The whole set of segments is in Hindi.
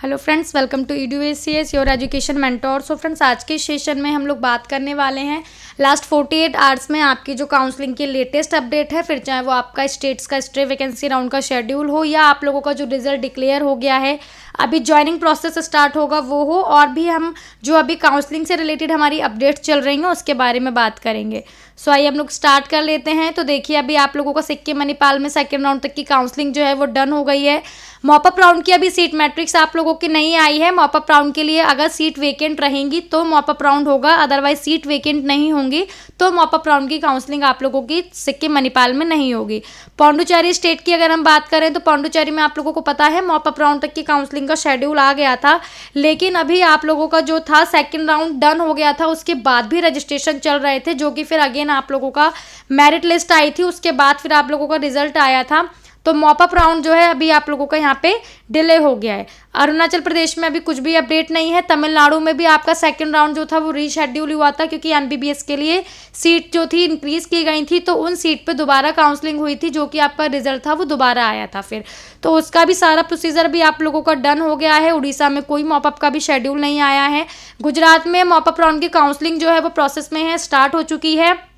Hello friends, welcome to EDUACS your education mentor. So friends, आज के सेशन में हम लोग बात करने वाले हैं लास्ट 48 आवर्स में आपकी जो काउंसलिंग की लेटेस्ट अपडेट है, फिर चाहे वो आपका स्टेट्स का स्टे वैकेंसी राउंड का शेड्यूल हो या आप लोगों का जो रिजल्ट डिक्लेयर हो गया है, अभी ज्वाइनिंग प्रोसेस स्टार्ट होगा वो हो, और भी हम जो अभी काउंसलिंग से रिलेटेड हमारी अपडेट्स चल रही हैं उसके बारे में बात करेंगे। सो आइए हम लोग स्टार्ट कर लेते हैं। तो देखिए, अभी आप लोगों का सिक्किम मणिपाल में सेकेंड राउंड तक की काउंसलिंग जो है वो डन हो गई है। मॉपअप राउंड की अभी सीट मैट्रिक्स आप लोगों की नहीं आई है। मॉपअप राउंड के लिए अगर सीट वेकेंट रहेंगी तो मॉपअप राउंड होगा, अदरवाइज सीट वेकेंट नहीं होंगी तो मॉपअप राउंड की काउंसलिंग आप लोगों की सिक्किम मणिपाल में नहीं होगी। पौंडुचेरी स्टेट की अगर हम बात करें तो पौंडुचेरी में आप लोगों को पता है मॉपअप राउंड तक की काउंसलिंग का शेड्यूल आ गया था, लेकिन अभी आप लोगों का जो था सेकेंड राउंड डन हो गया था, उसके बाद भी रजिस्ट्रेशन चल रहे थे, जो कि फिर अगेन आप लोगों का मेरिट लिस्ट आई थी, उसके बाद फिर आप लोगों का रिजल्ट आया था। तो मॉपअप राउंड जो है अभी आप लोगों का यहाँ पे डिले हो गया है। अरुणाचल प्रदेश में अभी कुछ भी अपडेट नहीं है। तमिलनाडु में भी आपका सेकंड राउंड जो था वो रीशेड्यूल हुआ था, क्योंकि MBBS के लिए सीट जो थी इंक्रीज की गई थी, तो उन सीट पे दोबारा काउंसलिंग हुई थी, जो कि आपका रिजल्ट था वो दोबारा आया था फिर। तो उसका भी सारा प्रोसीजर भी आप लोगों का डन हो गया है। उड़ीसा में कोई मॉपअप का भी शेड्यूल नहीं आया है। गुजरात में मॉपअप राउंड की काउंसलिंग जो है वो प्रोसेस में है, स्टार्ट हो चुकी है।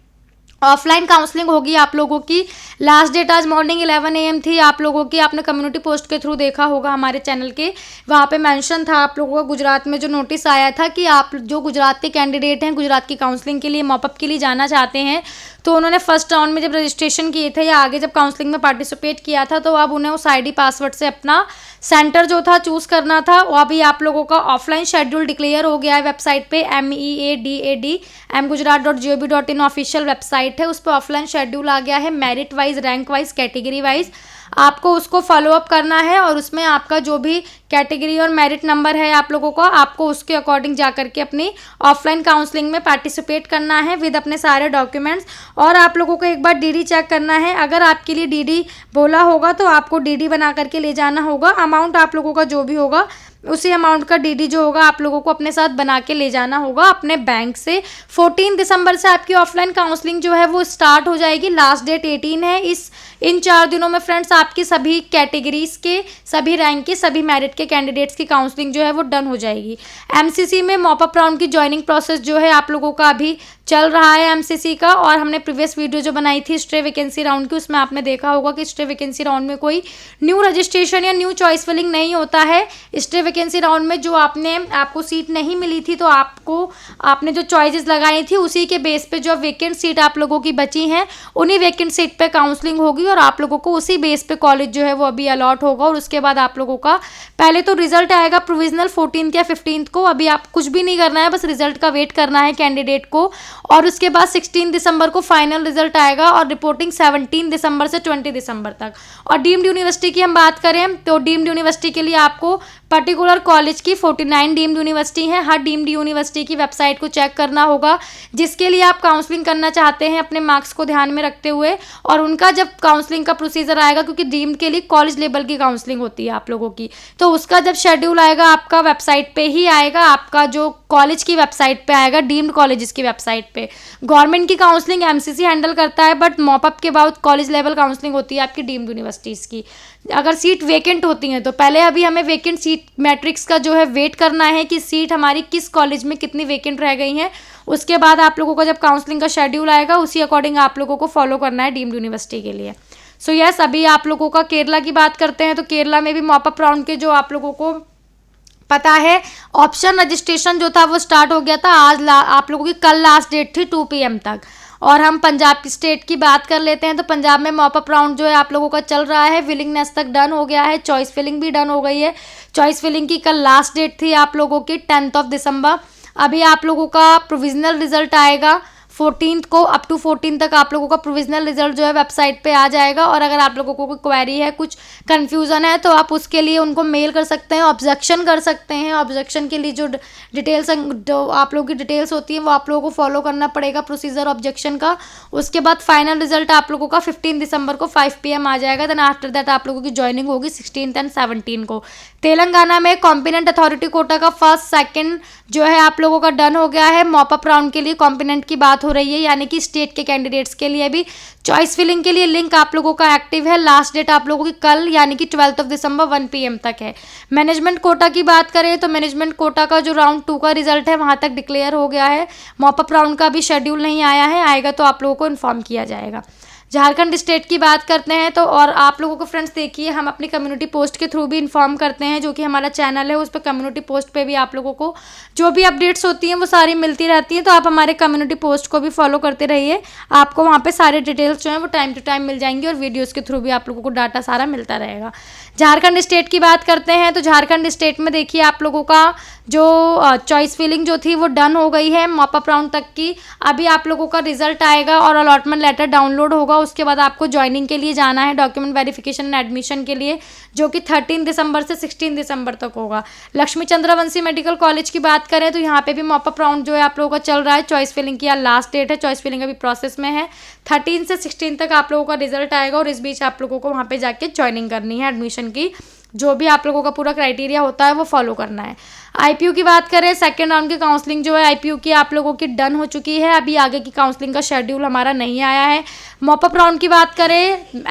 ऑफलाइन काउंसलिंग होगी आप लोगों की। लास्ट डेट आज मॉर्निंग 11 AM थी आप लोगों की। आपने कम्युनिटी पोस्ट के थ्रू देखा होगा हमारे चैनल के, वहाँ पे मेंशन था आप लोगों का गुजरात में जो नोटिस आया था कि आप जो गुजरात के कैंडिडेट हैं, गुजरात की काउंसलिंग के लिए मॉपअप के लिए जाना चाहते हैं, तो उन्होंने फर्स्ट राउंड में जब रजिस्ट्रेशन किए थे या आगे जब काउंसलिंग में पार्टिसिपेट किया था, तो अब उन्हें उस ID पासवर्ड से अपना सेंटर जो था चूज़ करना था। और अभी आप लोगों का ऑफलाइन शेड्यूल डिक्लेयर हो गया है वेबसाइट पे। meaadm.gujarat.gov.in ऑफिशियल वेबसाइट है, उस पर ऑफलाइन शेड्यूल आ गया है। Merit wise, rank wise, category wise आपको उसको फॉलो अप करना है, और उसमें आपका जो भी कैटेगरी और मेरिट नंबर है आप लोगों का, आपको उसके अकॉर्डिंग जा करके अपनी ऑफलाइन काउंसलिंग में पार्टिसिपेट करना है विद अपने सारे डॉक्यूमेंट्स। और आप लोगों को एक बार DD चेक करना है। अगर आपके लिए DD बोला होगा तो आपको DD बना करके ले जाना होगा। अमाउंट आप लोगों का जो भी होगा उसी अमाउंट का DD जो होगा आप लोगों को अपने साथ बना के ले जाना होगा अपने बैंक से। 14 दिसंबर से आपकी ऑफलाइन काउंसलिंग जो है वो स्टार्ट हो जाएगी। लास्ट डेट 18 है। इन 4 दिनों में फ्रेंड्स आपकी सभी कैटेगरीज के, सभी रैंक के, सभी मेरिट के कैंडिडेट्स की काउंसलिंग जो है वो डन हो जाएगी। MCC में मॉपअप राउंड की ज्वाइनिंग प्रोसेस जो है आप लोगों का अभी चल रहा है MCC का, और हमने प्रीवियस वीडियो जो बनाई थी स्टे वैकेंसी राउंड की, उसमें आपने देखा होगा कि स्टे वैकेंसी राउंड में कोई न्यू रजिस्ट्रेशन या न्यू चॉइस फिलिंग नहीं होता है। स्टे वैकेंसी राउंड में जो आपको सीट नहीं मिली थी, तो आपने जो चॉइसेस लगाई थी उसी के बेस पे जो वेकेंट सीट आप लोगों की बची हैं, उन्हीं वेकेंट सीट पे काउंसलिंग होगी, और आप लोगों को उसी बेस पे कॉलेज जो है वो अभी अलॉट होगा। और उसके बाद आप लोगों का पहले तो रिजल्ट आएगा प्रोविजनल 14 या 15 को। अभी आप कुछ भी नहीं करना है, बस रिजल्ट का वेट करना है कैंडिडेट को, और उसके बाद 16 दिसंबर को फाइनल रिजल्ट आएगा, और रिपोर्टिंग 17 दिसंबर से 20 दिसंबर तक। और डीम्ड यूनिवर्सिटी की हम बात करें तो डीम्ड यूनिवर्सिटी के लिए आपको पर्टिकुलर कॉलेज की 49 डीम्ड यूनिवर्सिटी है, हर डीम्ड यूनिवर्सिटी की वेबसाइट को चेक करना होगा, जिसके लिए आप काउंसलिंग करना चाहते हैं अपने मार्क्स को ध्यान में रखते हुए। और उनका जब काउंसलिंग का प्रोसीजर आएगा, क्योंकि डीम्ड के लिए कॉलेज लेवल की काउंसलिंग होती है आप लोगों की, तो उसका जब शेड्यूल आएगा आपका वेबसाइट पे ही आएगा, आपका जो कॉलेज की वेबसाइट पे आएगा, डीम्ड कॉलेजेस की वेबसाइट पे। गवर्नमेंट की काउंसलिंग MCC हैंडल करता है, बट मॉपअप के बाद कॉलेज लेवल काउंसलिंग होती है आपकी डीम्ड यूनिवर्सिटीज़ की। अगर सीट वेकेंट होती हैं तो पहले अभी हमें वेकेंट सीट मैट्रिक्स का जो है वेट करना है कि सीट हमारी किस कॉलेज में कितनी वेकेंट रह गई हैं। उसके बाद आप लोगों का जब काउंसलिंग का शेड्यूल आएगा उसी अकॉर्डिंग आप लोगों को फॉलो करना है डीम्ड यूनिवर्सिटी के लिए। सो यस, अभी आप लोगों का केरला की बात करते हैं तो केरला में भी मॉपअप राउंड के जो आप लोगों को पता है ऑप्शन रजिस्ट्रेशन जो था वो स्टार्ट हो गया था। आज आप लोगों की कल लास्ट डेट थी 2 PM तक। और हम पंजाब की स्टेट की बात कर लेते हैं तो पंजाब में मॉपअप राउंड जो है आप लोगों का चल रहा है। विलिंगनेस तक डन हो गया है, चॉइस फिलिंग भी डन हो गई है। चॉइस फिलिंग की कल लास्ट डेट थी आप लोगों की 10 दिसंबर। अभी आप लोगों का प्रोविजनल रिजल्ट आएगा 14 को, अप टू 14 तक आप लोगों का प्रोविजनल रिजल्ट जो है वेबसाइट पे आ जाएगा। और अगर आप लोगों को कोई क्वेरी है, कुछ कन्फ्यूज़न है, तो आप उसके लिए उनको मेल कर सकते हैं, ऑब्जेक्शन कर सकते हैं। ऑब्जेक्शन के लिए जो डिटेल्स जो आप लोगों की डिटेल्स होती हैं वो आप लोगों को फॉलो करना पड़ेगा प्रोसीजर ऑब्जेक्शन का। उसके बाद फाइनल रिजल्ट आप लोगों का 15 दिसंबर को 5 PM आ जाएगा। देन आफ्टर दैट आप लोगों की ज्वाइनिंग होगी 16 एंड 17 को। तेलंगाना में कॉम्पिटेंट अथॉरिटी कोटा का फर्स्ट सेकंड जो है आप लोगों का डन हो गया है। मॉपअप राउंड के लिए कॉम्पिटेंट की बात हो रही है, यानी कि स्टेट के कैंडिडेट्स के लिए भी चॉइस फिलिंग के लिए लिंक आप लोगों का एक्टिव है। लास्ट डेट आप लोगों की कल यानी कि 12 दिसंबर 1 PM तक है। मैनेजमेंट कोटा की बात करें तो मैनेजमेंट कोटा का जो राउंड 2 का रिजल्ट है वहाँ तक डिक्लेयर हो गया है। मॉपअप राउंड का भी शेड्यूल नहीं आया है, आएगा तो आप लोगों को इन्फॉर्म किया जाएगा। झारखंड स्टेट की बात करते हैं तो और आप लोगों को फ्रेंड्स देखिए, हम अपनी कम्युनिटी पोस्ट के थ्रू भी इन्फॉर्म करते हैं, जो कि हमारा चैनल है उस पर कम्युनिटी पोस्ट पे भी आप लोगों को जो भी अपडेट्स होती हैं वो सारी मिलती रहती हैं। तो आप हमारे कम्युनिटी पोस्ट को भी फॉलो करते रहिए, आपको वहाँ पे सारे डिटेल्स जो हैं वो टाइम टू टाइम मिल जाएंगी और वीडियोज़ के थ्रू भी आप लोगों को डाटा सारा मिलता रहेगा। झारखंड स्टेट की बात करते हैं तो झारखंड स्टेट में देखिए आप लोगों का जो चॉइस फिलिंग जो थी वो डन हो गई है मॉपअप राउंड तक की। अभी आप लोगों का रिजल्ट आएगा और अलॉटमेंट लेटर डाउनलोड होगा, उसके बाद आपको ज्वाइनिंग के लिए जाना है डॉक्यूमेंट वेरिफिकेशन एंड एडमिशन के लिए, जो कि 13 दिसंबर से 16 दिसंबर तक होगा। लक्ष्मी चंद्रवंशी मेडिकल कॉलेज की बात करें तो यहाँ पे भी मॉपअप राउंड जो है आप लोगों का चल रहा है। चॉइस फिलिंग की लास्ट डेट है, चॉइस फिलिंग अभी प्रोसेस में है। 13 से 16 तक आप लोगों का रिजल्ट आएगा और इस बीच आप लोगों को वहाँ पे जाके ज्वाइनिंग करनी है, एडमिशन की जो भी आप लोगों का पूरा क्राइटेरिया होता है वो फॉलो करना है। आईपीयू की बात करें, सेकेंड राउंड की काउंसलिंग जो है आईपीयू की आप लोगों की डन हो चुकी है। अभी आगे की काउंसलिंग का शेड्यूल हमारा नहीं आया है। मॉपअप राउंड की बात करें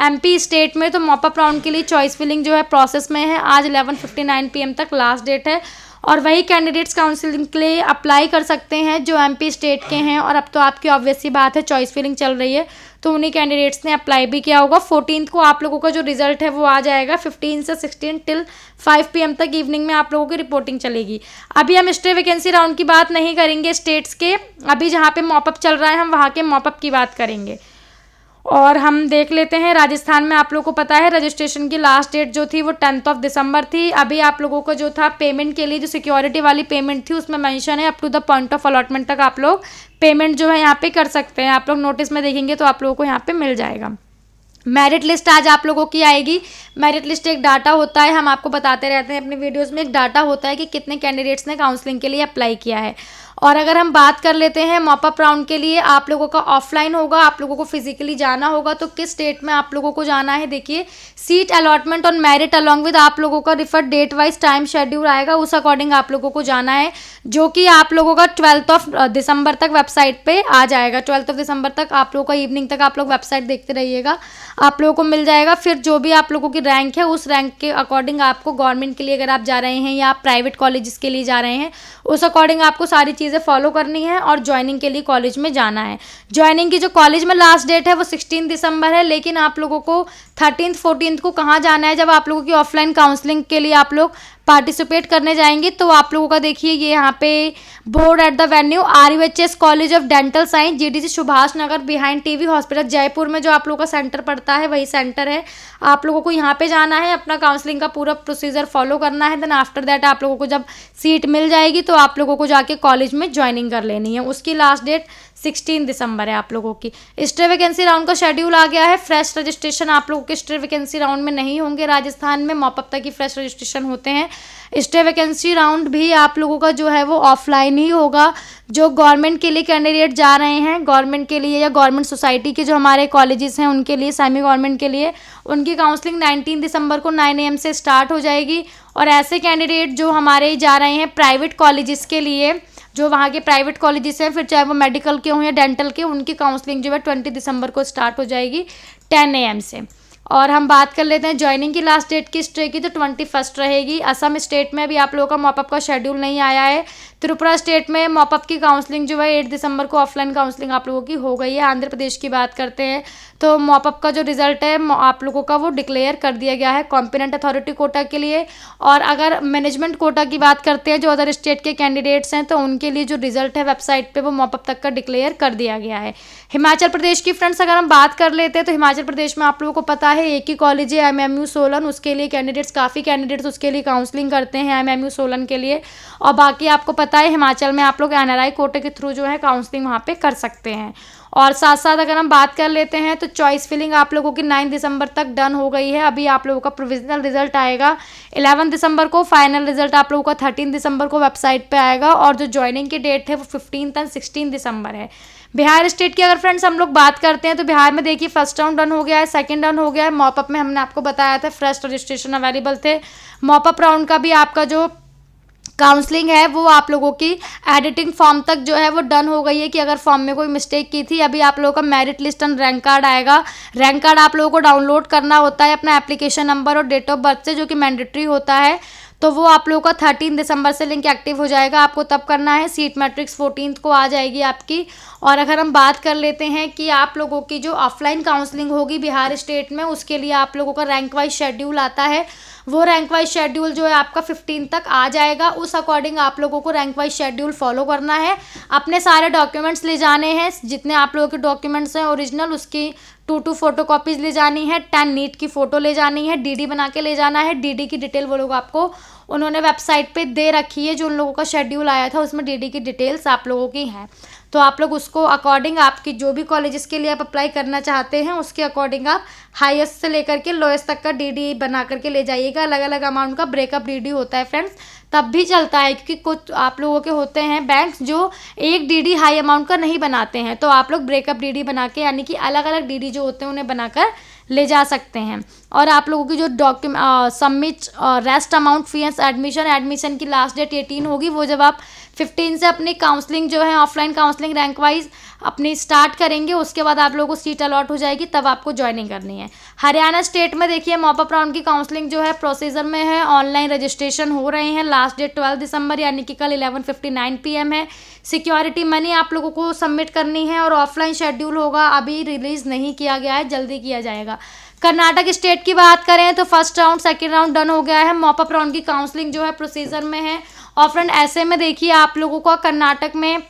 एमपी स्टेट में तो मॉपअप राउंड के लिए चॉइस फिलिंग जो है प्रोसेस में है। आज 11:59 PM तक लास्ट डेट है और वही कैंडिडेट्स काउंसलिंग के लिए अप्लाई कर सकते हैं जो एमपी स्टेट के हैं। और अब तो आपकी ऑब्वियस सी बात है, चॉइस फिलिंग चल रही है तो उन्हीं कैंडिडेट्स ने अप्लाई भी किया होगा। 14 को आप लोगों का जो रिजल्ट है वो आ जाएगा। 15 से 16 टिल 5 PM तक इवनिंग में आप लोगों की रिपोर्टिंग चलेगी। अभी हम स्टे वैकेंसी राउंड की बात नहीं करेंगे स्टेट्स के, अभी जहाँ पे मॉपअप चल रहा है हम वहाँ के मॉपअप की बात करेंगे। और हम देख लेते हैं राजस्थान में आप लोगों को पता है रजिस्ट्रेशन की लास्ट डेट जो थी वो 10 दिसंबर थी। अभी आप लोगों को जो था पेमेंट के लिए जो सिक्योरिटी वाली पेमेंट थी उसमें मेंशन है up to the point of allotment तक आप लोग पेमेंट जो है यहाँ पे कर सकते हैं। आप लोग नोटिस में देखेंगे तो आप लोगों को यहाँ पे मिल जाएगा। मेरिट लिस्ट आज आप लोगों की आएगी। मेरिट लिस्ट एक डाटा होता है, हम आपको बताते रहते हैं अपने वीडियोस में, एक डाटा होता है कि कितने कैंडिडेट्स ने काउंसलिंग के लिए अप्लाई किया है। और अगर हम बात कर लेते हैं मॉपअप राउंड के लिए आप लोगों का ऑफलाइन होगा, आप लोगों को फिजिकली जाना होगा। तो किस स्टेट में आप लोगों को जाना है, देखिए seat allotment on merit along with आप लोगों का refer date wise time schedule आएगा, उस अकॉर्डिंग आप लोगों को जाना है, जो कि आप लोगों का 12 दिसंबर तक वेबसाइट पे आ जाएगा। 12 दिसंबर तक आप लोगों का इवनिंग तक आप लोग वेबसाइट देखते रहिएगा, आप लोगों को मिल जाएगा। फिर जो भी आप लोगों की रैंक है उस रैंक के अकॉर्डिंग आपको गवर्नमेंट के लिए अगर आप जा रहे हैं या आप प्राइवेट कॉलेजेस के लिए जा रहे हैं उस अकॉर्डिंग आपको सारी चीज़ें फॉलो करनी है और ज्वाइनिंग के लिए कॉलेज में जाना है। ज्वाइनिंग की जो कॉलेज में लास्ट डेट है वो 16 दिसंबर है, लेकिन आप लोगों को 13 14 को कहाँ जाना है, जब आप लोगों की ऑफलाइन काउंसलिंग के लिए आप लोग पार्टिसिपेट करने जाएंगे तो आप लोगों का देखिए ये यहाँ पे board at the venue RUHS college of dental science GDC Subhash Nagar behind TV hospital Jaipur में जो आप लोगों का सेंटर पड़ता है वही सेंटर है। आप लोगों को यहाँ पे जाना है, अपना काउंसलिंग का पूरा प्रोसीजर फॉलो करना है। देन आफ्टर दैट आप लोगों को जब सीट मिल जाएगी तो आप लोगों को जाके कॉलेज में ज्वाइनिंग कर लेनी है। उसकी लास्ट डेट 16 दिसंबर है आप लोगों की। स्टे वैकेंसी राउंड का शेड्यूल आ गया है। फ्रेश रजिस्ट्रेशन आप लोगों के स्टे वैकेंसी राउंड में नहीं होंगे, राजस्थान में मॉपअप तक ही फ्रेश रजिस्ट्रेशन होते हैं। स्टे वैकेंसी राउंड भी आप लोगों का जो है वो ऑफलाइन ही होगा। जो गवर्नमेंट के लिए कैंडिडेट जा रहे हैं, गवर्नमेंट के लिए या गवर्नमेंट सोसाइटी के जो हमारे कॉलेजेस हैं उनके लिए, सेमी गवर्नमेंट के लिए, उनकी काउंसलिंग 19 दिसंबर को 9 AM से स्टार्ट हो जाएगी। और ऐसे कैंडिडेट जो हमारे जा रहे हैं प्राइवेट कॉलेजेस के लिए, जो वहाँ के प्राइवेट कॉलेजेस हैं, फिर चाहे वो मेडिकल के हों या डेंटल के, उनकी काउंसलिंग जो है 20 दिसंबर को स्टार्ट हो जाएगी 10 AM से। और हम बात कर लेते हैं ज्वाइनिंग की लास्ट डेट की स्टे की, तो 21 रहेगी। असम स्टेट में अभी आप लोगों का मॉपअप का शेड्यूल नहीं आया है। त्रिपुरा स्टेट में मॉपअप की काउंसलिंग जो है 8 दिसंबर को ऑफलाइन काउंसलिंग आप लोगों की हो गई है। आंध्र प्रदेश की बात करते हैं तो मॉपअप का जो रिजल्ट है आप लोगों का वो डिक्लेयर कर दिया गया है कॉम्पिटेंट अथॉरिटी कोटा के लिए। और अगर मैनेजमेंट कोटा की बात करते हैं जो अदर स्टेट के कैंडिडेट्स हैं तो उनके लिए जो रिजल्ट है वेबसाइट पे वो मॉपअप तक का डिक्लेयर कर दिया गया है। हिमाचल प्रदेश की फ्रेंड्स अगर हम बात कर लेते हैं तो हिमाचल प्रदेश में आप लोगों को पता है एक ही कॉलेज है MMU सोलन, उसके लिए कैंडिडेट्स काफ़ी कैंडिडेट्स उसके लिए काउंसलिंग करते हैं MMU सोलन के लिए। और बाकी आपको पता है हिमाचल में आप लोग NRI कोटे के थ्रू जो है काउंसलिंग वहाँ पे कर सकते हैं। और साथ साथ अगर हम बात कर लेते हैं तो चॉइस फिलिंग आप लोगों की 9 दिसंबर तक डन हो गई है। अभी आप लोगों का प्रोविजनल रिजल्ट आएगा 11 दिसंबर को, फाइनल रिजल्ट आप लोगों का 13 दिसंबर को वेबसाइट पे आएगा। और जो ज्वाइनिंग की डेट है वो 15 और 16 दिसंबर है। बिहार स्टेट की अगर फ्रेंड्स हम लोग बात करते हैं तो बिहार में देखिए फर्स्ट राउंड डन हो गया है, सेकंड डन हो गया है। मॉपअप में हमने आपको बताया था फ्रेश रजिस्ट्रेशन अवेलेबल थे। मॉपअप राउंड का भी आपका जो काउंसलिंग है वो आप लोगों की एडिटिंग फॉर्म तक जो है वो डन हो गई है कि अगर फॉर्म में कोई मिस्टेक की थी, अभी आप लोगों का merit list and rank card आएगा। रैंक कार्ड आप लोगों को डाउनलोड करना होता है अपना एप्लीकेशन नंबर और डेट ऑफ बर्थ से, जो कि मैंडेटरी होता है। तो वो आप लोगों का 13 दिसंबर से लिंक एक्टिव हो जाएगा, आपको तब करना है। सीट मैट्रिक्स 14 को आ जाएगी आपकी। और अगर हम बात कर लेते हैं कि आप लोगों की जो ऑफलाइन काउंसलिंग होगी बिहार स्टेट में, उसके लिए आप लोगों का रैंक वाइज शेड्यूल आता है। वो रैंक वाइज शेड्यूल जो है आपका 15 तक आ जाएगा। उस अकॉर्डिंग आप लोगों को रैंक वाइज शेड्यूल फॉलो करना है। अपने सारे डॉक्यूमेंट्स ले जाने हैं, जितने आप लोगों के डॉक्यूमेंट्स हैं ओरिजिनल, उसकी 2 फोटो कॉपीज ले जानी है, 10 नीट की फ़ोटो ले जानी है, डीडी बना के ले जाना है। डीडी की डिटेल वो लोग आपको उन्होंने वेबसाइट पे दे रखी है, जो उन लोगों का शेड्यूल आया था उसमें डीडी की डिटेल्स आप लोगों की हैं। तो आप लोग उसको अकॉर्डिंग आपकी जो भी कॉलेजेस के लिए आप अप्लाई करना चाहते हैं उसके अकॉर्डिंग आप हाईएस्ट से लेकर के लोएस्ट तक का डीडी बना करके ले जाइएगा। अलग अलग अमाउंट का ब्रेकअप डीडी होता है फ्रेंड्स, तब भी चलता है, क्योंकि कुछ आप लोगों के होते हैं बैंक्स जो एक डीडी हाई अमाउंट का नहीं बनाते हैं। तो आप लोग ब्रेकअप डीडी बना के, यानी कि अलग अलग डीडी जो होते हैं उन्हें बनाकर ले जा सकते हैं। और आप लोगों की जो submit rest amount fee and admission की लास्ट डेट 18 होगी। वो जब आप 15 से अपनी काउंसलिंग जो है ऑफलाइन काउंसलिंग रैंक वाइज अपनी स्टार्ट करेंगे, उसके बाद आप लोगों को सीट अलॉट हो जाएगी, तब आपको ज्वाइनिंग करनी है। हरियाणा स्टेट में देखिए मॉपअप राउंड की काउंसलिंग जो है प्रोसीजर में है, ऑनलाइन रजिस्ट्रेशन हो रहे हैं। लास्ट डेट 12 दिसंबर यानी कि कल 11:59 PM है। सिक्योरिटी मनी आप लोगों को सबमिट करनी है और ऑफलाइन शेड्यूल होगा, अभी रिलीज़ नहीं किया गया है, जल्दी किया जाएगा। कर्नाटक स्टेट की बात करें तो first round second round done हो गया है। मॉपअप राउंड की काउंसलिंग जो है प्रोसीजर में है। और फ्रेंड ऐसे में देखिए आप लोगों को कर्नाटक में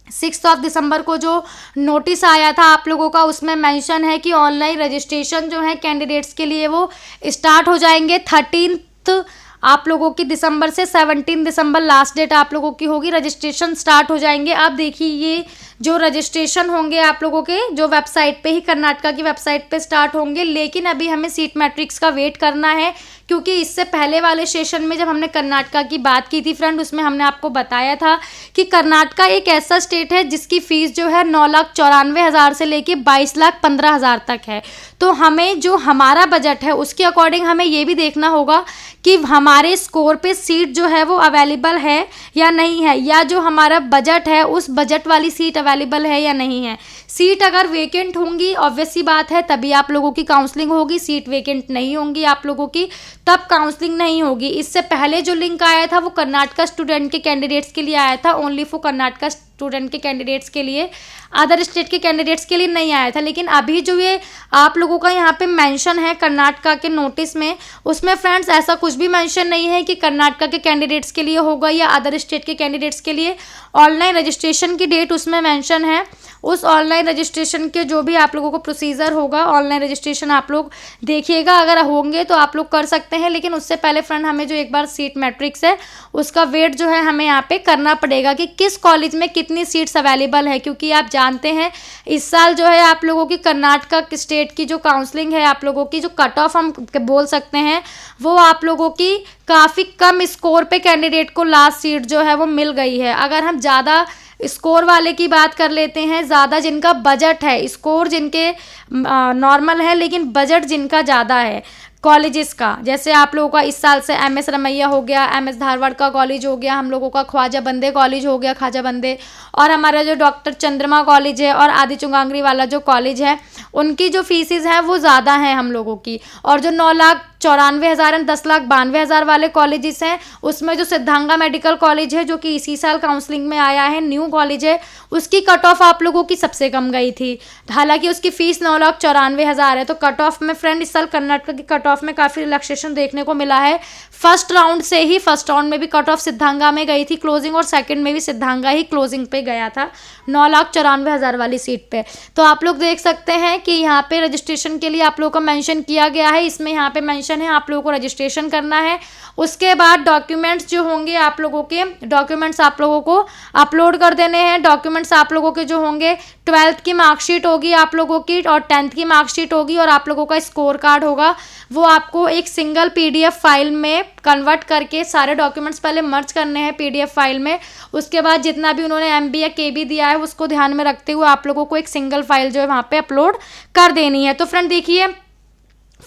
6 दिसंबर को जो नोटिस आया था आप लोगों का, उसमें मेंशन है कि ऑनलाइन रजिस्ट्रेशन जो है कैंडिडेट्स के लिए वो स्टार्ट हो जाएंगे 13 आप लोगों की दिसंबर से 17 दिसंबर लास्ट डेट आप लोगों की होगी, रजिस्ट्रेशन स्टार्ट हो जाएंगे। अब देखिए ये जो रजिस्ट्रेशन होंगे आप लोगों के जो वेबसाइट पे ही, कर्नाटका की वेबसाइट पे स्टार्ट होंगे, लेकिन अभी हमें सीट मैट्रिक्स का वेट करना है, क्योंकि इससे पहले वाले सेशन में जब हमने कर्नाटका की बात की थी फ्रेंड, उसमें हमने आपको बताया था कि कर्नाटका एक ऐसा स्टेट है जिसकी फ़ीस जो है 9,94,000 से लेके 22,15,000 तक है। तो हमें जो हमारा बजट है उसके अकॉर्डिंग हमें ये भी देखना होगा कि हमारे स्कोर पे सीट जो है वो अवेलेबल है या नहीं है, या जो हमारा बजट है उस बजट वाली सीट अवेलेबल है या नहीं है। सीट अगर वेकेंट होंगी ऑब्वियस सी बात है तभी आप लोगों की काउंसलिंग होगी, सीट वेकेंट नहीं होंगी आप लोगों की तब काउंसलिंग नहीं होगी। इससे पहले जो लिंक आया था वो कर्नाटका स्टूडेंट के कैंडिडेट्स के लिए आया था, ओनली फॉर कर्नाटका स्टूडेंट के कैंडिडेट्स के लिए, अदर स्टेट के कैंडिडेट्स के लिए नहीं आया था। लेकिन अभी जो ये आप लोगों का यहाँ पे मेंशन है कर्नाटका के नोटिस में, उसमें फ्रेंड्स ऐसा कुछ भी मेंशन नहीं है कि कर्नाटका के कैंडिडेट्स के लिए होगा या अदर स्टेट के कैंडिडेट्स के लिए। ऑनलाइन रजिस्ट्रेशन की डेट उसमें मेंशन है। उस ऑनलाइन रजिस्ट्रेशन के जो भी आप लोगों को प्रोसीजर होगा, ऑनलाइन रजिस्ट्रेशन आप लोग देखिएगा, अगर होंगे तो आप लोग कर सकते हैं। लेकिन उससे पहले फ्रेंड हमें जो एक बार सीट मैट्रिक्स है उसका वेट जो है हमें यहाँ पे करना पड़ेगा कि किस कॉलेज में कितनी सीट्स अवेलेबल है, क्योंकि आप जानते हैं इस साल जो है आप लोगों की कर्नाटका स्टेट की जो काउंसलिंग है, आप लोगों की जो कट ऑफ हम बोल सकते हैं, वो आप लोगों की काफ़ी कम स्कोर पे कैंडिडेट को लास्ट सीट जो है वो मिल गई है। अगर हम ज़्यादा स्कोर वाले की बात कर लेते हैं, ज़्यादा जिनका बजट है, स्कोर जिनके नॉर्मल है लेकिन बजट जिनका ज़्यादा है कॉलेजेस का, जैसे आप लोगों का इस साल से MS रमैया हो गया, MS धारवाड़ का कॉलेज हो गया, हम लोगों का ख्वाजा बंदे कॉलेज हो गया, ख्वाजा बंदे, और हमारा जो डॉक्टर चंद्रमा कॉलेज है और आदि चुंगांगरी वाला जो कॉलेज है, उनकी जो फीसेस हैं वो ज़्यादा हैं हम लोगों की। और जो 9,94,000 एंड 10,92,000 वाले कॉलेजेस हैं, उसमें जो सिद्धांगा मेडिकल कॉलेज है जो कि इसी साल काउंसलिंग में आया है, न्यू कॉलेज है, उसकी कट ऑफ आप लोगों की सबसे कम गई थी। हालांकि उसकी फ़ीस 9,94,000 है। तो कट ऑफ में फ्रेंड इस साल कर्नाटक की कट ऑफ में काफ़ी रिलैक्सेशन देखने को मिला है। फर्स्ट राउंड से ही, फर्स्ट राउंड में भी कट ऑफ सिद्धांगा में गई थी क्लोजिंग, और सेकंड में भी सिद्धांगा ही क्लोजिंग पे गया था 9,94,000 वाली सीट पे। तो आप लोग देख सकते हैं कि यहाँ पे रजिस्ट्रेशन के लिए आप लोगों का मेंशन किया गया है, इसमें यहाँ पे मेंशन है आप लोगों को रजिस्ट्रेशन करना है। उसके बाद डॉक्यूमेंट्स जो होंगे आप लोगों के, डॉक्यूमेंट्स आप लोगों को अपलोड कर देने हैं। डॉक्यूमेंट्स आप लोगों के जो होंगे, 12th की मार्कशीट होगी आप लोगों की और 10th की मार्कशीट होगी, और आप लोगों का स्कोर कार्ड होगा, वो आपको एक सिंगल PDF फाइल में कन्वर्ट करके सारे डॉक्यूमेंट्स पहले मर्ज करने हैं PDF फाइल में। उसके बाद जितना भी उन्होंने MB या KB दिया है उसको ध्यान में रखते हुए आप लोगों को एक सिंगल फाइल जो है वहाँ पे अपलोड कर देनी है। तो फ्रेंड देखिए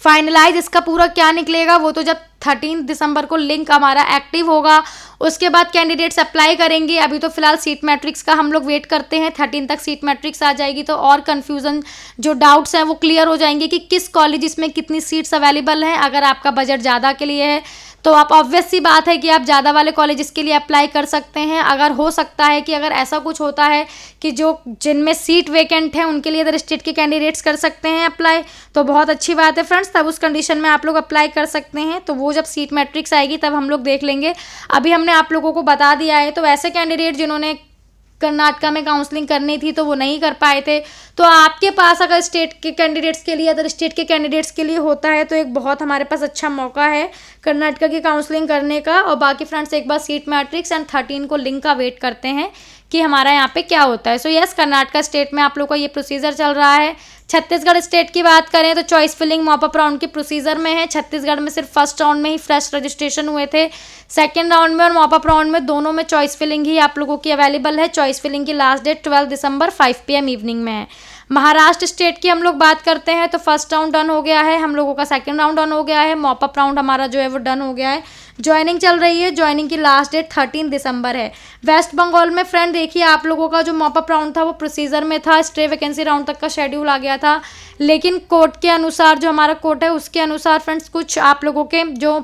फाइनलाइज इसका पूरा क्या निकलेगा वो तो जब 13 दिसंबर को लिंक हमारा एक्टिव होगा उसके बाद कैंडिडेट्स अप्लाई करेंगे। अभी तो फिलहाल सीट मैट्रिक्स का हम लोग वेट करते हैं, 13 तक सीट मैट्रिक्स आ जाएगी तो और कन्फ्यूज़न जो डाउट्स हैं वो क्लियर हो जाएंगे कि किस कॉलेजेस में कितनी सीट्स अवेलेबल हैं। अगर आपका बजट ज़्यादा के लिए है तो आप ऑब्वियस सी बात है कि आप ज़्यादा वाले कॉलेजेस के लिए अप्लाई कर सकते हैं। अगर हो सकता है कि अगर ऐसा कुछ होता है कि जो जिनमें सीट वेकेंट है उनके लिए अदर स्टेट के कैंडिडेट्स कर सकते हैं अप्लाई, तो बहुत अच्छी बात है फ्रेंड्स, तब उस कंडीशन में आप लोग अप्लाई कर सकते हैं। तो वो जब सीट मैट्रिक्स आएगी तब हम लोग देख लेंगे। अभी हमने आप लोगों को बता दिया है। तो ऐसे कैंडिडेट जिन्होंने कर्नाटका में काउंसलिंग करनी थी तो वो नहीं कर पाए थे, तो आपके पास अगर स्टेट के कैंडिडेट्स के लिए अदर स्टेट के कैंडिडेट्स के लिए होता है तो एक बहुत हमारे पास अच्छा मौका है कर्नाटका की काउंसलिंग करने का। और बाकी फ्रेंड्स एक बार सीट मैट्रिक्स एंड 13 को लिंक का वेट करते हैं कि हमारा यहाँ पे क्या होता है। सो यस, कर्नाटका स्टेट में आप लोग का ये प्रोसीजर चल रहा है। छत्तीसगढ़ स्टेट की बात करें तो चॉइस फिलिंग मॉपअप राउंड के प्रोसीजर में है। छत्तीसगढ़ में सिर्फ फर्स्ट राउंड में ही फ्रेश रजिस्ट्रेशन हुए थे, सेकंड राउंड में और मॉपअप राउंड में दोनों में चॉइस फिलिंग ही आप लोगों की अवेलेबल है। चॉइस फिलिंग की लास्ट डेट 12 दिसंबर 5 PM इवनिंग में है। महाराष्ट्र स्टेट की हम लोग बात करते हैं तो फर्स्ट राउंड डन हो गया है, हम लोगों का सेकंड राउंड डन हो गया है, मॉपअप राउंड हमारा जो है वो डन हो गया है। ज्वाइनिंग चल रही है, ज्वाइनिंग की लास्ट डेट 13 दिसंबर है। वेस्ट बंगाल में फ्रेंड देखिए आप लोगों का जो मॉपअप राउंड था वो प्रोसीजर में था, स्टे वैकेंसी राउंड तक का शेड्यूल आ गया था, लेकिन कोर्ट के अनुसार जो हमारा कोर्ट है उसके अनुसार फ्रेंड्स कुछ आप लोगों के जो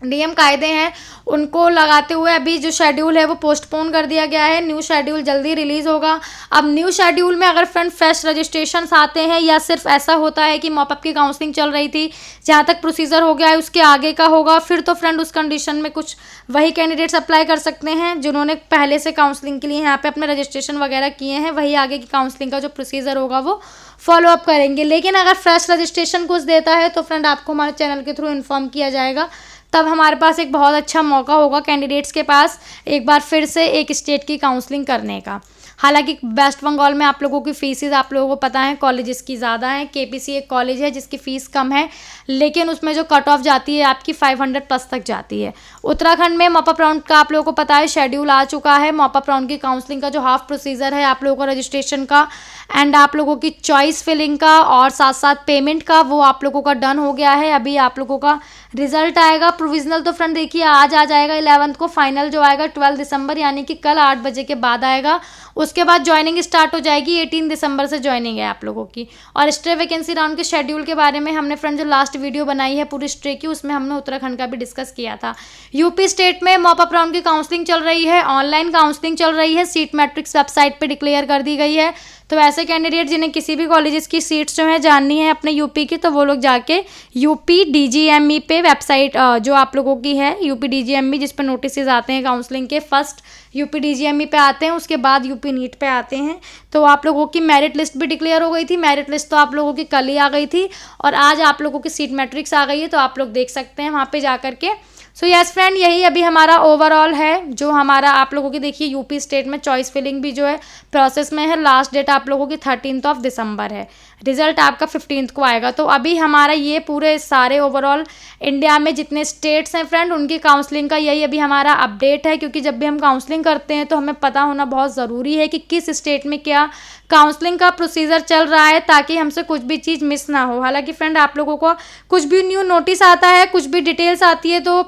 नियम कायदे हैं उनको लगाते हुए अभी जो शेड्यूल है वो पोस्टपोन कर दिया गया है। न्यू शेड्यूल जल्दी रिलीज़ होगा। अब न्यू शेड्यूल में अगर फ्रेंड फ्रेश रजिस्ट्रेशंस आते हैं या सिर्फ ऐसा होता है कि मॉपअप की काउंसलिंग चल रही थी जहाँ तक प्रोसीजर हो गया है उसके आगे का होगा, फिर तो फ्रेंड उस कंडीशन में कुछ वही कैंडिडेट्स अप्लाई कर सकते हैं जिन्होंने पहले से काउंसलिंग के लिए यहाँ पे अपने रजिस्ट्रेशन वगैरह किए हैं, वही आगे की काउंसलिंग का जो प्रोसीजर होगा वो फॉलो अप करेंगे। लेकिन अगर फ्रेश रजिस्ट्रेशन कुछ देता है तो फ्रेंड आपको हमारे चैनल के थ्रू इन्फॉर्म किया जाएगा, तब हमारे पास एक बहुत अच्छा मौका होगा कैंडिडेट्स के पास एक बार फिर से एक स्टेट की काउंसलिंग करने का। हालांकि वेस्ट बंगाल में आप लोगों की फीसेस आप लोगों को पता है कॉलेजेस की ज़्यादा हैं। केपीसी एक कॉलेज है जिसकी फ़ीस कम है, लेकिन उसमें जो कट ऑफ जाती है आपकी 500 प्लस तक जाती है। उत्तराखंड में मॉपअप राउंड का आप लोगों को पता है शेड्यूल आ चुका है। मॉपअप राउंड की काउंसलिंग का जो हाफ प्रोसीजर है आप लोगों का रजिस्ट्रेशन का एंड आप लोगों की चॉइस फिलिंग का और साथ साथ पेमेंट का वो आप लोगों का डन हो गया है। अभी आप लोगों का रिजल्ट आएगा प्रोविजनल तो फ्रेंड देखिए आज आ जाएगा 11 को, फाइनल जो आएगा 12 दिसंबर यानी कि कल 8 बजे के बाद आएगा। उसके बाद ज्वाइनिंग स्टार्ट हो जाएगी, 18 दिसंबर से ज्वाइनिंग है आप लोगों की। और स्टे वैकेंसी राउंड के शेड्यूल के बारे में हमने फ्रेंड जो लास्ट वीडियो बनाई है पूरी स्टे की उसमें हमने उत्तराखंड का भी डिस्कस किया था। यूपी स्टेट में मॉपअप राउंड की काउंसलिंग चल रही है, ऑनलाइन काउंसलिंग चल रही है, सीट मैट्रिक्स वेबसाइट पर डिक्लेयर कर दी गई है। तो ऐसे कैंडिडेट जिन्हें किसी भी कॉलेजेस की सीट्स जो है जाननी है अपने यूपी की तो वो लोग जाके यूपी DGME पे वेबसाइट जो आप लोगों की है यूपी DGME जिस पर नोटिस आते हैं काउंसलिंग के, फर्स्ट यूपी DGME पे आते हैं, उसके बाद यूपी नीट पे आते हैं। तो आप लोगों की मेरिट लिस्ट भी डिक्लेयर हो गई थी, मेरिट लिस्ट तो आप लोगों की कल ही आ गई थी और आज आप लोगों की सीट मैट्रिक्स आ गई है, तो आप लोग देख सकते हैं वहाँ पर जा करके। सो यस फ्रेंड, यही अभी हमारा ओवरऑल है जो हमारा आप लोगों की देखिए यूपी स्टेट में चॉइस फिलिंग भी जो है प्रोसेस में है। लास्ट डेट आप लोगों की 13 दिसंबर है, रिजल्ट आपका 15 को आएगा। तो अभी हमारा ये पूरे सारे ओवरऑल इंडिया में जितने स्टेट्स हैं फ्रेंड उनकी काउंसलिंग का यही अभी हमारा अपडेट है, क्योंकि जब भी हम काउंसलिंग करते हैं तो हमें पता होना बहुत ज़रूरी है कि किस स्टेट में क्या काउंसलिंग का प्रोसीजर चल रहा है ताकि हमसे कुछ भी चीज़ मिस ना हो। हालांकि फ्रेंड आप लोगों को कुछ भी न्यू नोटिस आता है, कुछ भी डिटेल्स आती है तो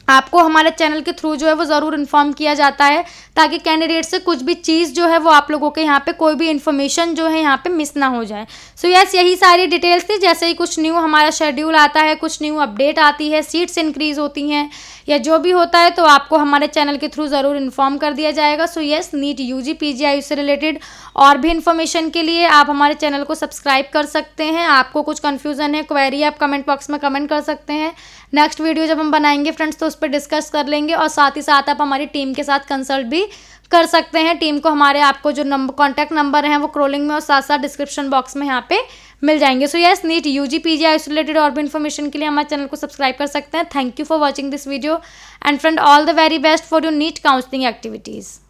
आपको हमारे चैनल के थ्रू जो है वो ज़रूर इन्फॉर्म किया जाता है ताकि कैंडिडेट से कुछ भी चीज़ जो है वो आप लोगों के यहाँ पे कोई भी इन्फॉर्मेशन जो है यहाँ पे मिस ना हो जाए। सो यस, यही सारी डिटेल्स थी। जैसे ही कुछ न्यू हमारा शेड्यूल आता है, कुछ न्यू अपडेट आती है, सीट्स इंक्रीज़ होती हैं या जो भी होता है तो आपको हमारे चैनल के थ्रू ज़रूर इन्फॉर्म कर दिया जाएगा। So yes, NEET UG PGI से रिलेटेड और भी इन्फॉर्मेशन के लिए आप हमारे चैनल को सब्सक्राइब कर सकते हैं। आपको कुछ कन्फ्यूज़न है, क्वेरी, आप कमेंट बॉक्स में कमेंट कर सकते हैं। नेक्स्ट वीडियो जब हम बनाएंगे फ्रेंड्स तो उस पर डिस्कस कर लेंगे और साथ ही साथ आप हमारी टीम के साथ कंसल्ट भी कर सकते हैं। टीम को हमारे आपको जो कॉन्टैक्ट नंबर हैं वो क्रोलिंग में और साथ साथ डिस्क्रिप्शन बॉक्स में यहाँ पे मिल जाएंगे। So yes, NEET UG PGI से रिलेटेड और भी इन्फॉर्मेशन के लिए हमारे चैनल को सब्सक्राइब कर सकते हैं। Thank you for watching this video and friend all the very best for your NEET counselling activities.